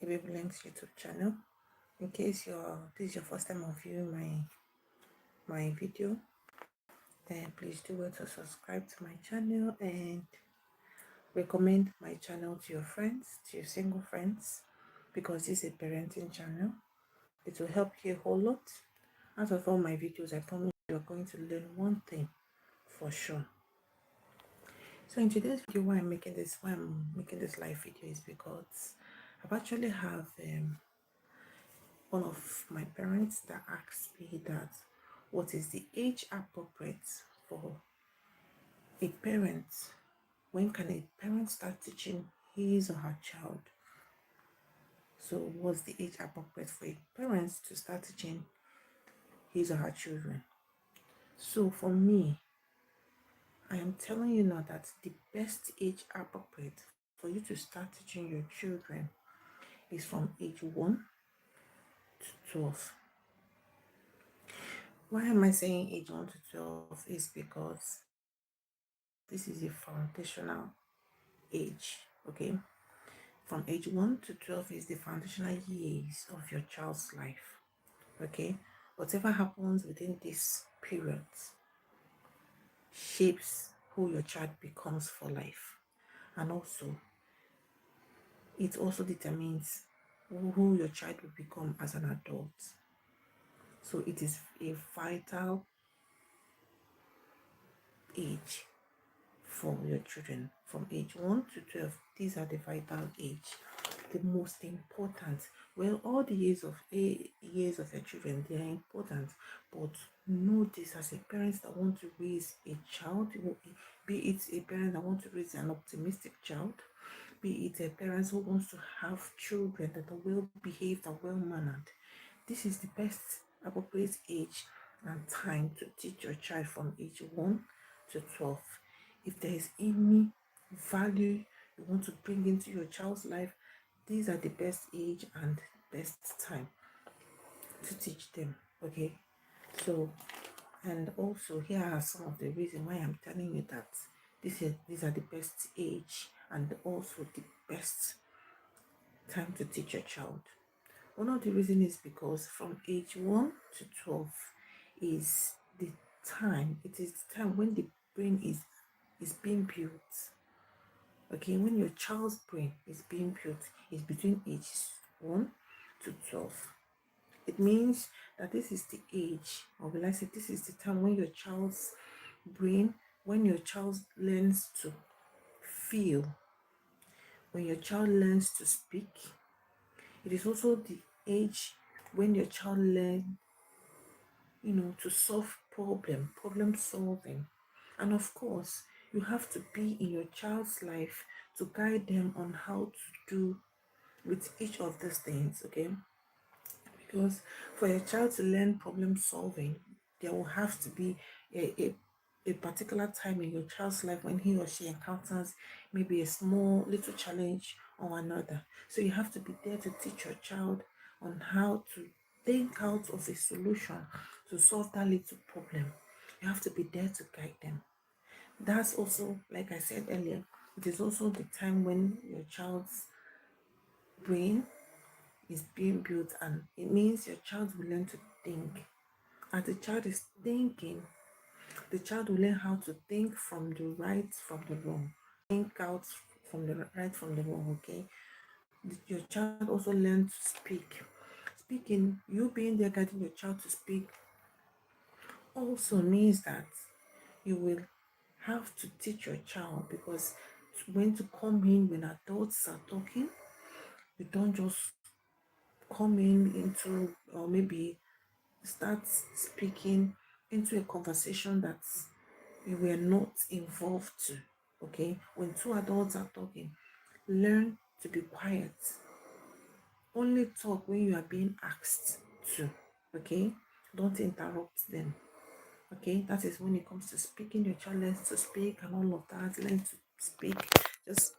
Link's YouTube channel. In case this is your first time of viewing my video, then please do well to subscribe to my channel and recommend my channel to your friends, to your single friends, because this is a parenting channel. It will help you a whole lot. Out of all my videos, I promise you're going to learn one thing for sure. So in today's video, why I'm making this live video is because I've actually have one of my parents that asked me that what is the age appropriate for a parent? When can a parent start teaching his or her child? So what's the age appropriate for a parent to start teaching his or her children? So for me, I am telling you now that the best age appropriate for you to start teaching your children is from age 1 to 12. Why am I saying age 1 to 12? Is because this is a foundational age, okay? From age 1 to 12 is the foundational years of your child's life, okay? Whatever happens within this period shapes who your child becomes for life. And also, it also determines who your child will become as an adult. So it is a vital age for your children from age 1 to 12. These are the vital age, the most important. Well, all the years of your children, they are important, but know this: as a parent that want to raise a child, be it a parent that want to raise an optimistic child, be it a parent who wants to have children that are well behaved and well mannered, this is the best appropriate age and time to teach your child from age 1 to 12. If there is any value you want to bring into your child's life, these are the best age and best time to teach them. Okay, so and also here are some of the reasons why I'm telling you that these are the best age and also the best time to teach your child. One of the reasons is because from age 1 to 12 is the time, it is the time when the brain is being built. Okay, when your child's brain is being built is between ages 1 to 12. It means that this is the age, or will I say this is the time when your child's brain, when your child learns to feel, when your child learns to speak. It is also the age when your child learns, to solve problem solving. And of course, you have to be in your child's life to guide them on how to do with each of these things, okay? Because for a child to learn problem solving, there will have to be a particular time in your child's life when he or she encounters maybe a small little challenge or another. So you have to be there to teach your child on how to think out of a solution to solve that little problem. You have to be there to guide them. That's also, like I said earlier, it is also the time when your child's brain is being built, and it means your child will learn to think. As the child is thinking, the child will learn how to think from the right from the wrong, think out from the right from the wrong. Okay, your child also learns to speak. Speaking, you being there guiding your child to speak also means that you will have to teach your child, because when to come in when adults are talking, you don't just come in into, or maybe start speaking into a conversation that you were not involved to. Okay, when two adults are talking, learn to be quiet. Only talk when you are being asked to. Okay, don't interrupt them. Okay, that is when it comes to speaking. Your child learns to speak and all of that. Learn to speak. Just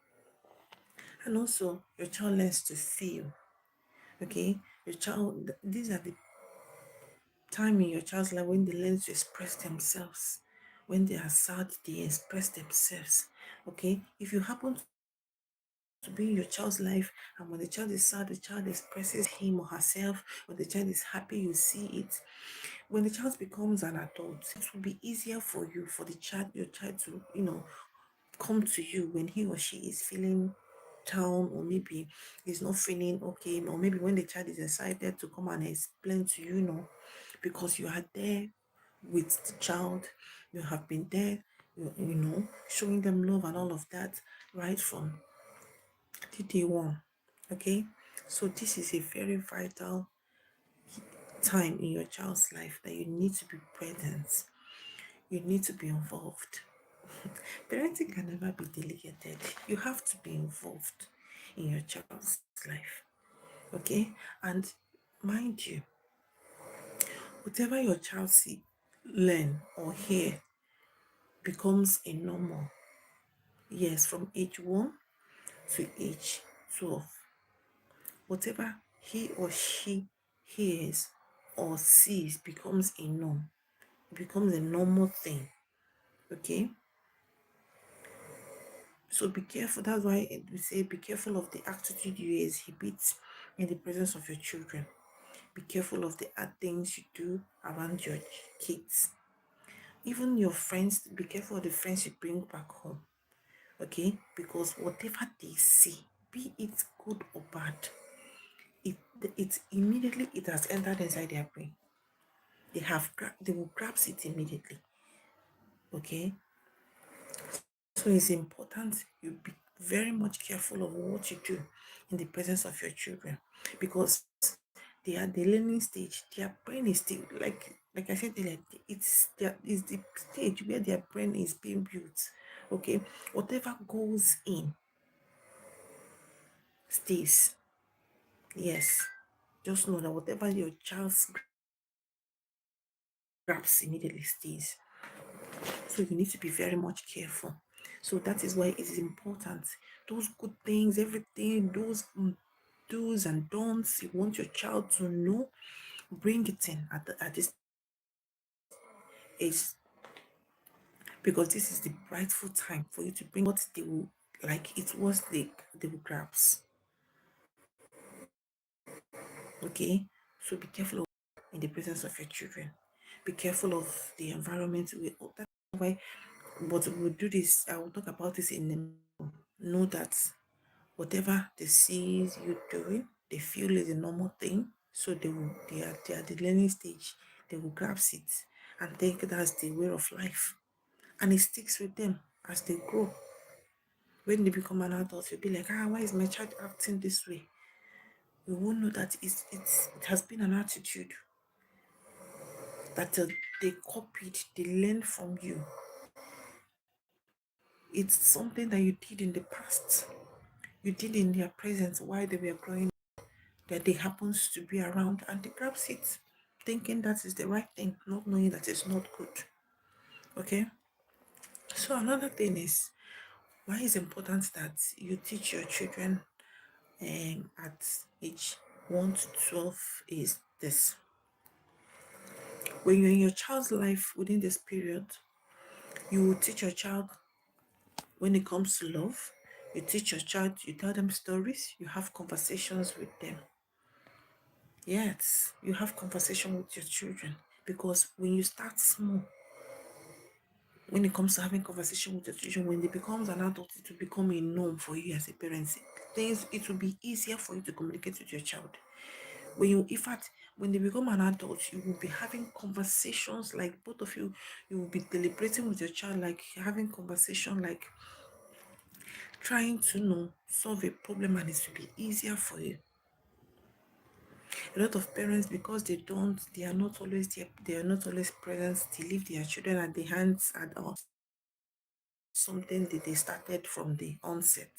and also your child learns to feel. Okay, your child. These are the time in your child's life when they learn to express themselves. When they are sad, they express themselves. Okay, if you happen to to be in your child's life. And when the child is sad, the child expresses him or herself. When the child is happy, you see it. When the child becomes an adult, it will be easier for you, for the child, your child to, come to you when he or she is feeling down, or maybe is not feeling okay, or maybe when the child is excited to come and explain to you, because you are there with the child, you have been there, showing them love and all of that right from the day one. Okay, so this is a very vital time in your child's life that you need to be present, you need to be involved. Parenting can never be delegated. You have to be involved in your child's life. Okay? And mind you, whatever your child see, learn, or hear becomes a normal. Yes, from age 1 to age 12. Whatever he or she hears or sees becomes a norm. It becomes a normal thing. Okay? So be careful. That's why we say be careful of the attitude you exhibit in the presence of your children. Be careful of the odd things you do around your kids. Even your friends, be careful of the friends you bring back home. Okay? Because whatever they see, be it good or bad, it immediately it has entered inside their brain. They will grasp it immediately. Okay? So it's important you be very much careful of what you do in the presence of your children, because they are the learning stage. Their brain is still like I said earlier, is the stage where their brain is being built. Okay, whatever goes in stays. Yes, just know that whatever your child grabs immediately stays. So you need to be very much careful. So that is why it is important. Those good things, everything, those do's and don'ts you want your child to know, bring it in at this age, because this is the rightful time for you to bring what they will like. It was they will grasp. Okay, so be careful of in the presence of your children. Be careful of the environment. That's why, but we'll do this. I will talk about this in the know that whatever they see you doing, they feel is a normal thing. So they are the learning stage. They will grasp it and think that's the way of life. And it sticks with them as they grow. When they become an adult, you'll be like, why is my child acting this way? You won't know that it has been an attitude that they copied, they learned from you. It's something that you did in the past. You did in their presence while they were growing, that they happens to be around, and they grabs it, thinking that is the right thing, not knowing that it's not good. Okay? So another thing is why it's important that you teach your children at age 1 to 12 is this. When you're in your child's life within this period, you will teach your child when it comes to love. You teach your child, you tell them stories, you have conversations with them. Yes, you have conversation with your children, because when you start small, when it comes to having conversation with your children, when they becomes an adult, it will become a norm for you as a parent. It will be easier for you to communicate with your child. In fact, when they become an adult, you will be having conversations like both of you. You will be deliberating with your child, like having conversation, like trying to solve a problem, and it will be easier for you. A lot of parents, because they are not always there, they are not always present, they leave their children at the hands at all. Something that they started from the onset.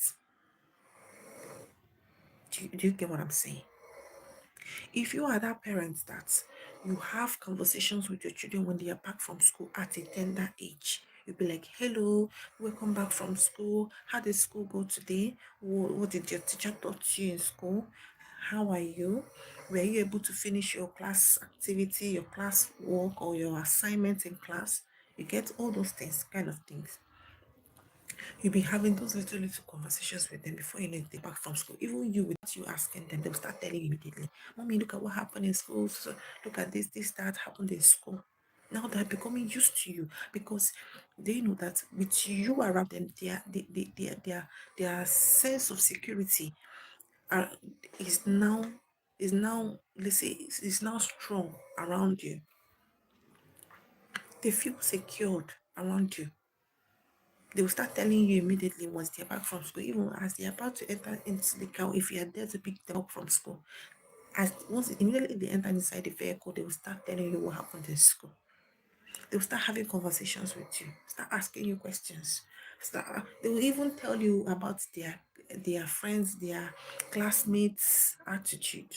Do you get what I'm saying? If you are that parent that you have conversations with your children when they are back from school at a tender age, you'll be like, hello, welcome back from school. How did school go today? What did your teacher taught you in school? How are you? Were you able to finish your class activity, your class work, or your assignment in class? You get all those things, kind of things. You'll be having those little conversations with them before you know it, they're back from school. Even you, without you asking them, they'll start telling you immediately, Mommy, look at what happened in school. So look at this, that happened in school. Now they're becoming used to you because they know that with you around them, their sense of security are, is now let's say is now strong around you. They feel secured around you. They will start telling you immediately once they're back from school, even as they're about to enter into the car, if you are there to pick them up from school. As once immediately they enter inside the vehicle, they will start telling you what happened in school. They will start having conversations with you, start asking you questions. They will even tell you about their friends, their classmates' attitude.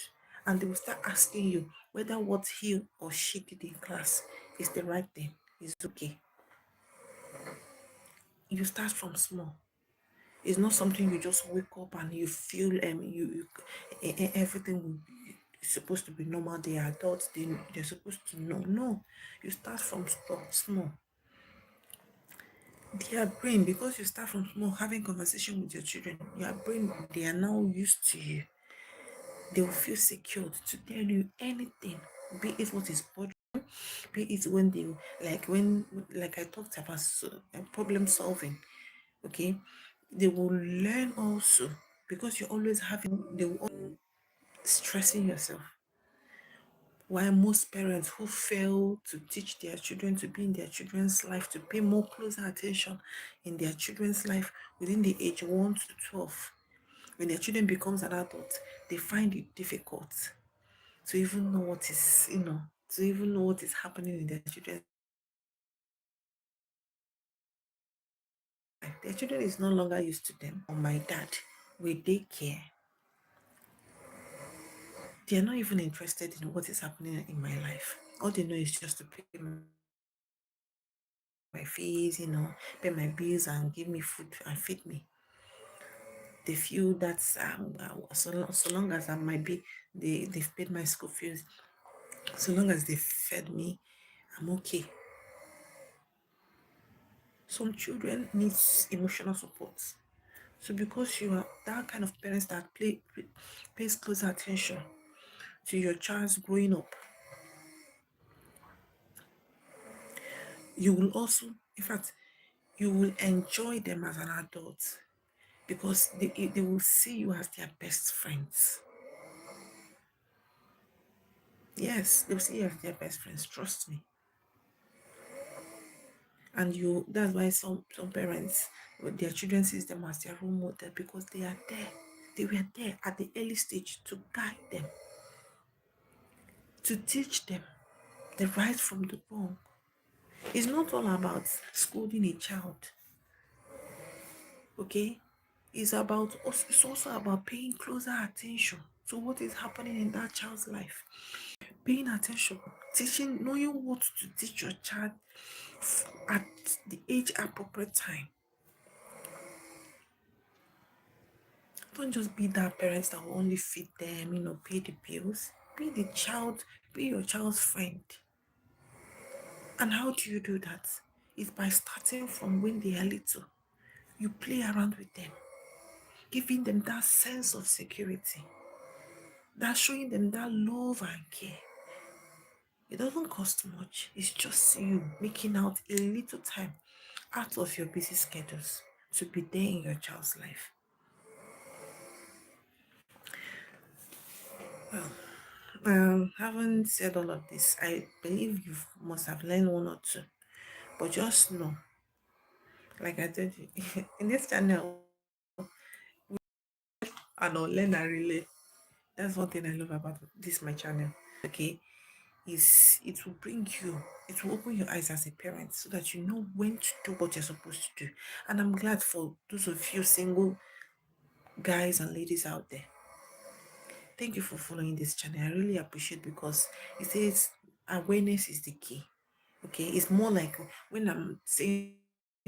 And they will start asking you whether what he or she did in class is the right thing, is okay. You start from small. It's not something you just wake up and you feel everything will is supposed to be normal. They are adults, they're supposed to know. No, you start from small. Their brain, because you start from small, having conversation with your children, your brain, they are now used to you. They will feel secured to tell you anything, be it what is bothering, be it when they like I talked about problem solving. Okay, they will learn also because you're always having they will always stressing yourself. While most parents who fail to teach their children to be in their children's life, to pay more closer attention in their children's life within the age 1 to 12, when their children becomes an adult, they find it difficult to even know what is, to even know what is happening in their children's life. Their children is no longer used to them. Or my dad, will they care? They are not even interested in what is happening in my life. All they know is just to pay my fees, pay my bills and give me food and feed me. They feel that so long as I might be, they've paid my school fees, so long as they fed me, I'm okay. Some children needs emotional support. So because you are that kind of parents that pays close attention to your child's growing up, you will also, in fact, you will enjoy them as an adult because they will see you as their best friends. Yes, they will see you as their best friends, trust me. And that's why some parents, their children sees them as their role model because they are there. They were there at the early stage to guide them, to teach them the right from the wrong. It's not all about scolding a child, okay? It's also about paying closer attention to what is happening in that child's life. Paying attention, teaching, knowing what to teach your child at the age appropriate time. Don't just be that parent that will only feed them, pay the bills. Be your child's friend. And how do you do that? It's by starting from when they are little. You play around with them, giving them that sense of security, that showing them that love and care. It doesn't cost much. It's just you making out a little time out of your busy schedules to be there in your child's life. Having said all of this, I believe you must have learned one or two. But just know, like I told you, in this channel, I know learn and relate. That's one thing I love about this my channel. Okay, is it will bring you, it will open your eyes as a parent so that you know when to do what you're supposed to do. And I'm glad for those of you single guys and ladies out there. Thank you for following this channel. I really appreciate because it says awareness is the key. Okay, it's more like when I'm saying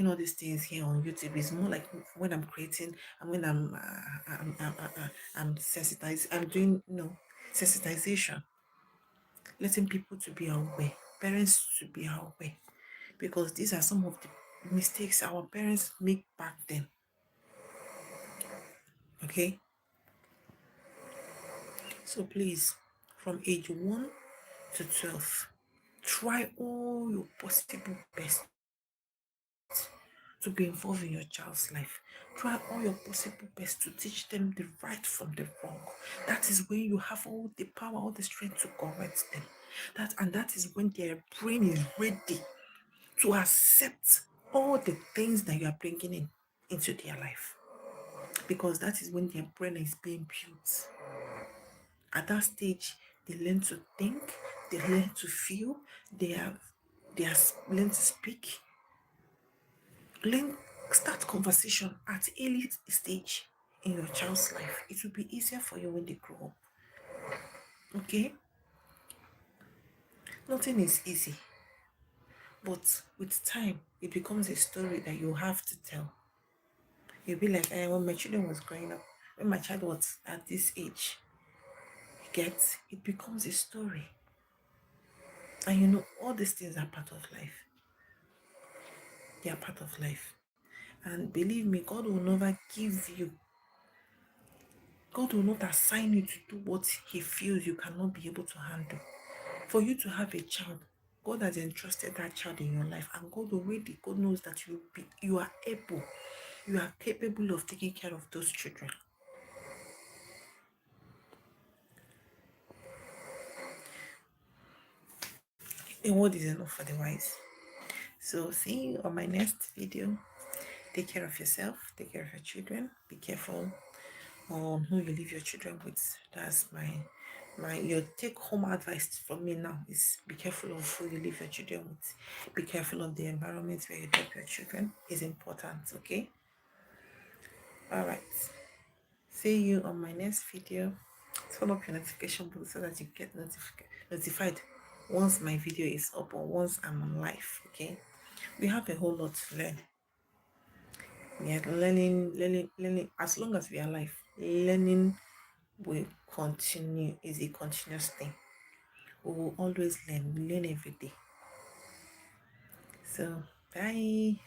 all these things here on YouTube, it's more like when I'm creating and when I'm sensitized. I'm doing sensitization, letting people to be aware, parents to be aware, because these are some of the mistakes our parents make back then. Okay, so please, from age 1 to 12, try all your possible best to be involved in your child's life. Try all your possible best to teach them the right from the wrong. That is when you have all the power, all the strength to correct them. That is when their brain is ready to accept all the things that you are bringing into their life, because that is when their brain is being built. At that stage, they learn to think, they learn to feel, they are learn to speak, learn start conversation at early stage in your child's life. It will be easier for you when they grow up. Okay, nothing is easy, but with time, it becomes a story that you have to tell. You'll be like, when my children was growing up, when my child was at this age, you get, it becomes a story. And all these things are part of life. They are part of life. And believe me, God will not assign you to do what He feels you cannot be able to handle. For you to have a child, God has entrusted that child in your life, and God knows that you are able, you are capable of taking care of those children. A word is enough for the wise. So see you on my next video. Take care of yourself, take care of your children, be careful on who you leave your children with. That's my your take home advice from me now is be careful of who you leave your children with. Be careful of the environment where you drop your children. Is important, okay? All right. See you on my next video. Turn up your notification bell so that you get notified once my video is up or once I'm on live, okay? We have a whole lot to learn. We are learning. As long as we are alive, learning will continue. Is a continuous thing. We will always learn. We learn every day. So, bye.